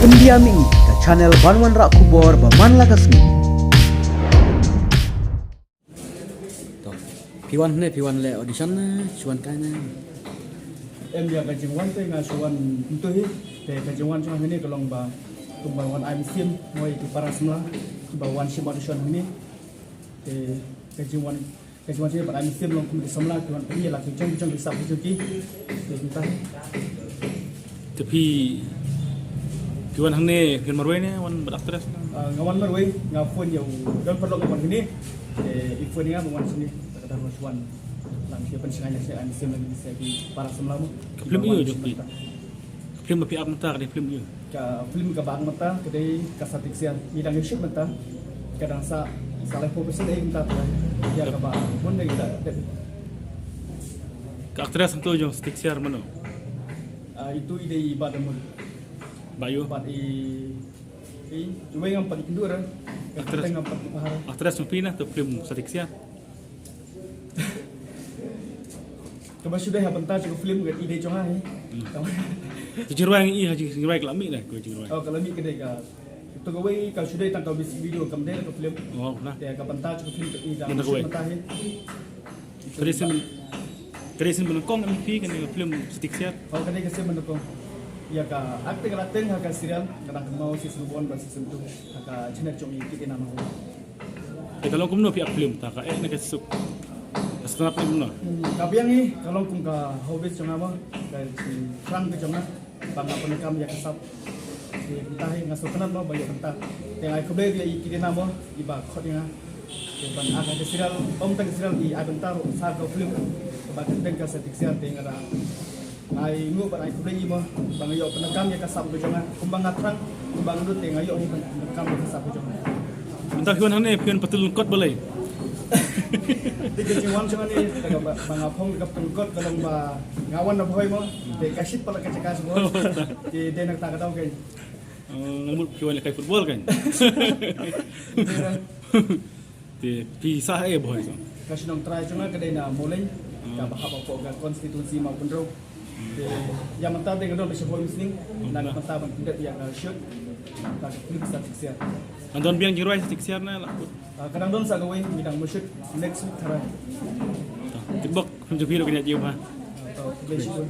Pendiami ke channel Banwan Rak Kubor Baman Lakasni. Piwan le audition na chuan kai na em dia ka jingwan te nga suwan tu hi te ka jingwan chung ni ka long ba tumba wan I'm sim moi ti para semla ba wan sim audition ni te ka jingwan te ba I'm sim long kum di semla tuan pi la ki chung di sap chu ki te kita tapi piwan hang ne piwan marwai ne wan beraktres ngawan marwai nga phone yo don perlu ngawan ni te ifon nga wan sini kata suwan lang siya pensengannya saya I'm sim lagi saya ki para semla mo film iyo jopi film api up mata kali film iyo ka film ka bang mata kedai kasatik sian bidang ship mata kadang sa saleh profesor dai mata ya ka ba mun dai kita ka aktres tu jo stick share mano itu ide ibadah mun bayu pat cuma yang pat kedua kan Aktres. tengah pat pahara aktres mupina tu film stick share coba sudah ya bentar cukup film kan ide cuma he Jirwai ini haji jirwai kelami dah kau jirwai. oh kalau mi kedai ka itu gawe kalau sudah tangkap video kamera ke film Oh nah. ya ka bentar cukup film ide Benar gawe. mata he Kresin belakang MP kan film stick share. oh kedai kasi mendukung ya ka akte kala teng ka serial kadang mau season 1 dan season 2 ka channel cumi kita nama Kalau kau nak film tak ka nak kesuk. Setelah film no. Kabiang ni kalau kung ka hobby cuma apa kay Frank ke cuma bangga penekam ya kasap di tahi ngaso kenat mo banyak pentah yang ay kubay dia ikiti na mo iba khot nga ban aga ke serial tang serial di ay bentar sa ka film bakit teng ka sa tiksian teng ara ay ngu ban ay kubay mo bangga yo penekam ya kasap ke cuma kumbang ngatran kumbang dut teng ayo ni penekam ya kasap ke cuma Entah piwan hang ne piwan patul kot boleh. Tiga ciwan cuma ni bangga pong dekat tengkot kalau ba ngawan na boy mo de kasit pala ka caka semua di de nak tak tahu kan Ngamut piwan kai football kan. Di pisah boy. kasi nang try cuma kedai na mulai ka bahap apa ka konstitusi maupun ro yang mentah de ngadon bisa boy misning nak mentah ban tidak yang shoot tak klip statistik Anton biang jirwai stick share na lakut. kadang don sa gawin bidang mo shoot next week tara Tibok film jepiro kena jiu ha. atau kedai shoot